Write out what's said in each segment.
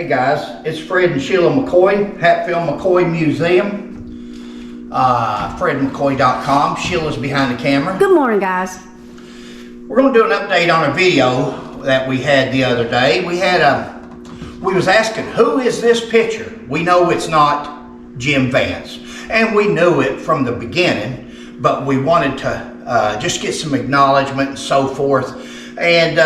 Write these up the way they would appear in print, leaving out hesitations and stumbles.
Hey guys, it's Fred and Sheila McCoy, Hatfield McCoy Museum, fredmccoy.com. Sheila's behind the camera. Good morning, guys. We're going to do an update on a video that we had the other day. We was asking, who is this picture? We know it's not Jim Vance, and we knew it from the beginning, but we wanted to just get some acknowledgement and so forth. And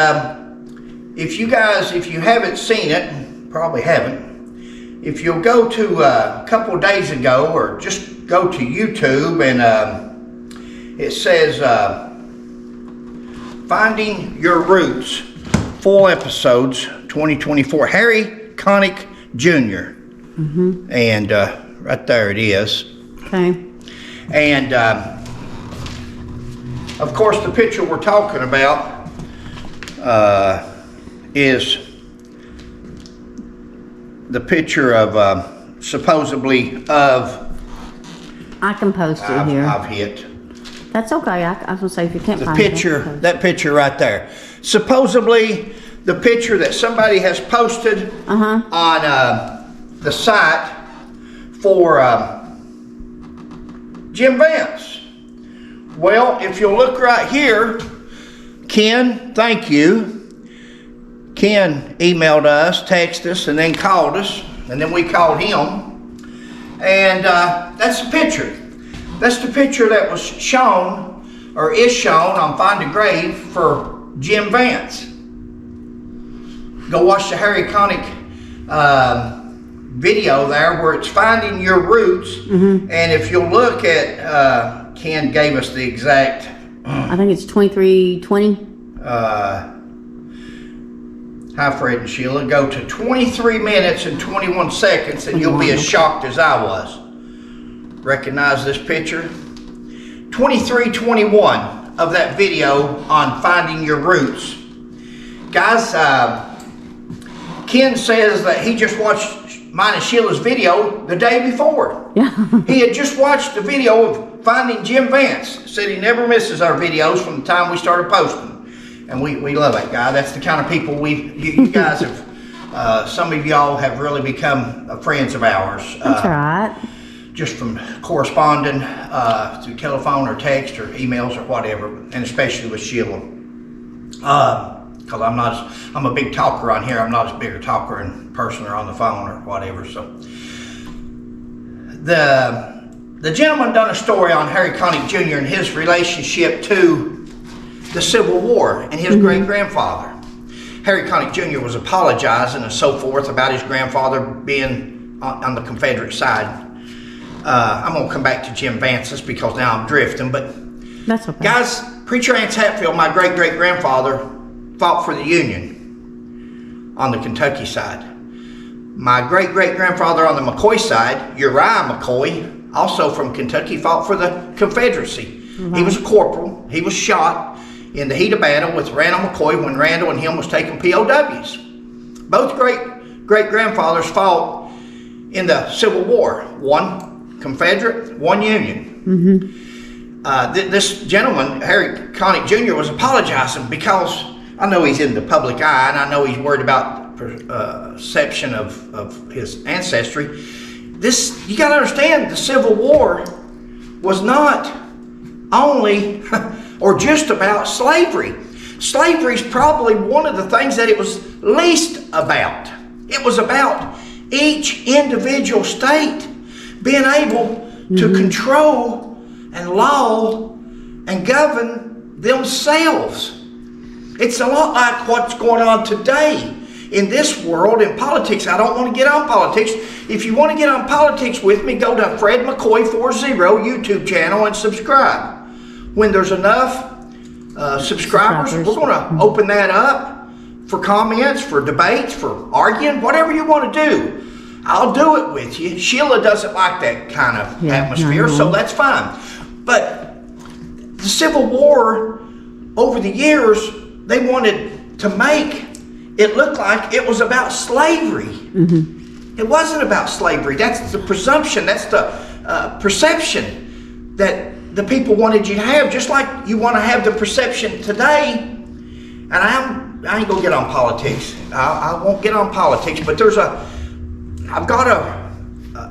if you haven't seen it, probably haven't, if you'll go to a couple days ago, or just go to YouTube, and it says Finding Your Roots, full episodes 2024, Harry Connick Jr. And right there it is. Okay. And of course the picture we're talking about is the picture of supposedly of I can post it here. I've hit That's okay. I was gonna say if you can't the find picture, it, that picture right there. Supposedly the picture that somebody has posted on the site for Jim Vance. Well, if you'll look right here, Ken, thank you. Ken emailed us, texted us, and then called us, and then we called him. And that's the picture. That's the picture that was shown, or is shown on Find a Grave for Jim Vance. Go watch the Harry Connick video there where it's Finding Your Roots. And if you'll look at, Ken gave us the exact. I think it's 23:20. Hi Fred and Sheila. Go to 23 minutes and 21 seconds and you'll be as shocked as I was. Recognize this picture? 23:21 of that video on Finding Your Roots. Guys, Ken says that he just watched mine and Sheila's video the day before. Yeah. He had just watched the video of Finding Jim Vance. Said he never misses our videos from the time we started posting. And we love that guy. That's the kind of people you guys have, some of y'all have really become friends of ours. That's right. Just from corresponding through telephone or text or emails or whatever, and especially with Sheila. Because I'm a big talker on here. I'm not as big a talker in person or on the phone or whatever. So the gentleman done a story on Harry Connick Jr. and his relationship to the Civil War and his great-grandfather. Harry Connick Jr. was apologizing and so forth about his grandfather being on the Confederate side. I'm going to come back to Jim Vance's because now I'm drifting, but that's okay. Guys, Preacher Vance Hatfield, my great-great-grandfather, fought for the Union on the Kentucky side. My great-great-grandfather on the McCoy side, Uriah McCoy, also from Kentucky, fought for the Confederacy. He was a corporal. He was shot in the heat of battle with Randall McCoy when Randall and him was taking POWs. Both great-grandfathers fought in the Civil War. One Confederate, one Union. This gentleman, Harry Connick Jr., was apologizing because I know he's in the public eye and I know he's worried about perception of his ancestry. You got to understand, the Civil War was not only or just about slavery. Slavery is probably one of the things that it was least about. It was about each individual state being able to control and law and govern themselves. It's a lot like what's going on today in this world in politics. I don't want to get on politics. If you want to get on politics with me, go to Fred McCoy 40 YouTube channel and subscribe. When there's enough subscribers, we're going to open that up for comments, for debates, for arguing, whatever you want to do. I'll do it with you. Sheila doesn't like that kind of atmosphere, so that's fine. But the Civil War, over the years, they wanted to make it look like it was about slavery. It wasn't about slavery. That's the presumption. That's the perception that the people wanted you to have, just like you want to have the perception today. And I'm I ain't gonna get on politics. I won't get on politics, but I've got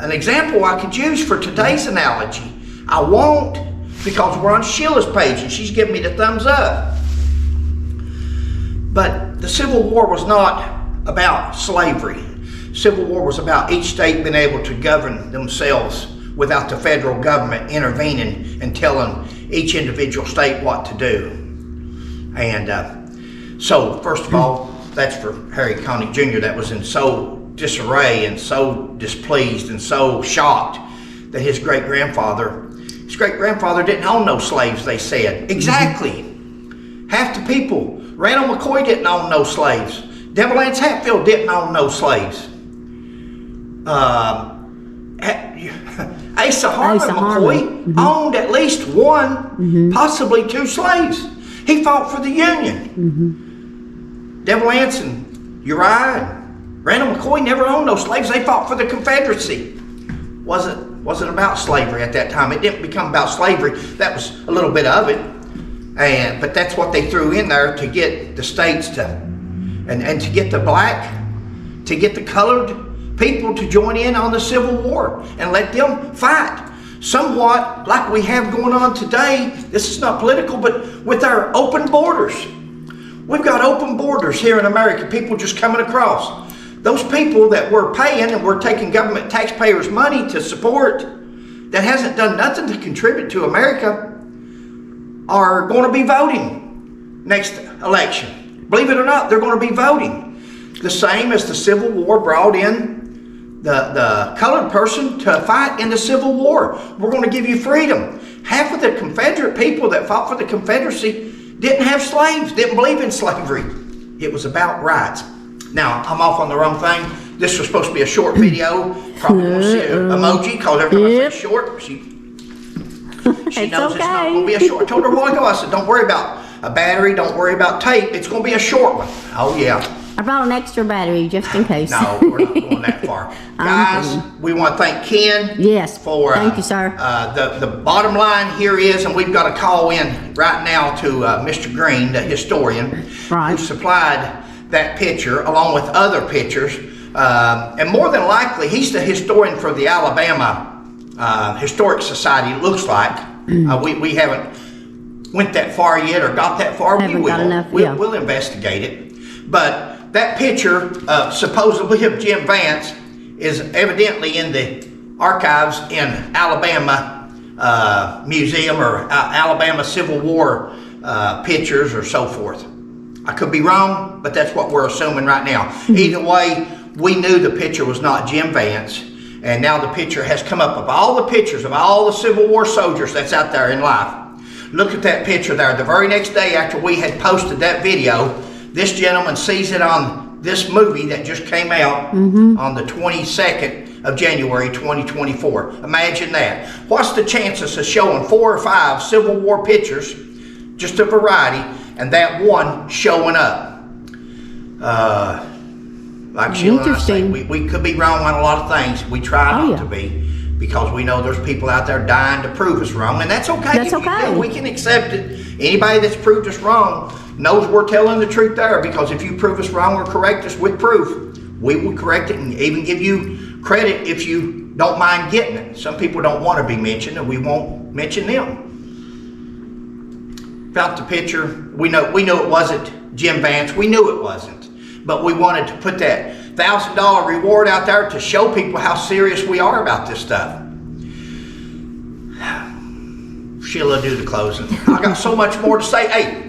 an example I could use for today's analogy. I won't, because we're on Sheila's page and she's giving me the thumbs up. But the Civil War was not about slavery. Civil War was about each state being able to govern themselves without the federal government intervening and telling each individual state what to do. And so, first of all, that's for Harry Connick Jr. that was in so disarray and so displeased and so shocked that his great-grandfather didn't own no slaves, they said. Exactly. Half the people. Randall McCoy didn't own no slaves. Vance Hatfield didn't own no slaves. Asa Harmon McCoy owned at least one, possibly two slaves. He fought for the Union. Vance and Uriah and Randall McCoy never owned no slaves. They fought for the Confederacy. Wasn't about slavery at that time. It didn't become about slavery. That was a little bit of it. But that's what they threw in there to get the states to, and to get the black, to get the colored people to join in on the Civil War and let them fight. Somewhat like we have going on today. This is not political, but with our open borders. We've got open borders here in America, people just coming across. Those people that we're paying and we're taking government taxpayers' money to support, that hasn't done nothing to contribute to America, are going to be voting next election. Believe it or not, they're going to be voting. The same as the Civil War brought in the colored person to fight in the Civil War. We're going to give you freedom. Half of the Confederate people that fought for the Confederacy didn't have slaves, didn't believe in slavery. It was about rights. Now, I'm off on the wrong thing. This was supposed to be a short video. Probably going to see an emoji, because every time I say short, she knows it's not going to be a short. I told her a while ago, I said, don't worry about a battery, don't worry about tape. It's going to be a short one. Oh, yeah. I brought an extra battery just in case. No, we're not going that far. Guys, we want to thank Ken. Yes. Thank you, sir. The bottom line here is, and we've got to call in right now to Mr. Green, the historian, who supplied that picture along with other pictures. And more than likely, he's the historian for the Alabama Historic Society, it looks like. We haven't went that far yet or got that far. We will. We'll investigate it. But that picture, supposedly of Jim Vance, is evidently in the archives in Alabama Museum or Alabama Civil War pictures or so forth. I could be wrong, but that's what we're assuming right now. Either way, we knew the picture was not Jim Vance, and now the picture has come up of all the pictures of all the Civil War soldiers that's out there in life. Look at that picture there. The very next day after we had posted that video, this gentleman sees it on this movie that just came out on the 22nd of January 2024. Imagine that. What's the chances of showing 4 or 5 Civil War pictures, just a variety, and that one showing up? Like Sheila and I say, we could be wrong on a lot of things. We try not to be, because we know there's people out there dying to prove us wrong, and that's okay. That's okay. We can accept it. Anybody that's proved us wrong knows we're telling the truth there, because if you prove us wrong or correct us with proof, we will correct it and even give you credit if you don't mind getting it. Some people don't want to be mentioned, and we won't mention them. About the picture, we know it wasn't Jim Vance. We knew it wasn't, but we wanted to put that $1,000 reward out there to show people how serious we are about this stuff. Sheila, do the closing. I got so much more to say. Hey,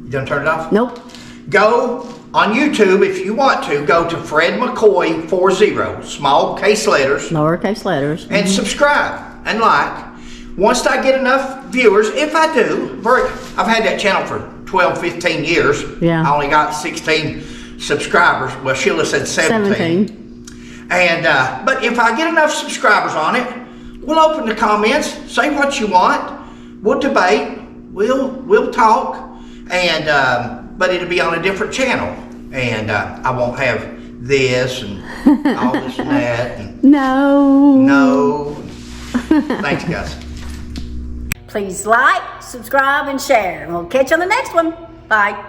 you done turn it off? Nope. Go on YouTube if you want to. Go to Fred McCoy 40, small case letters, lowercase letters, and subscribe and like. Once I get enough viewers, if I do, I've had that channel for 12, 15 years. Yeah. I only got 16 subscribers. Well, Sheila said 17. And but if I get enough subscribers on it, we'll open the comments, say what you want. We'll debate, we'll talk, and but it'll be on a different channel, and I won't have this and all this and that. And no. Thanks, guys. Please like, subscribe, and share. And we'll catch you on the next one. Bye.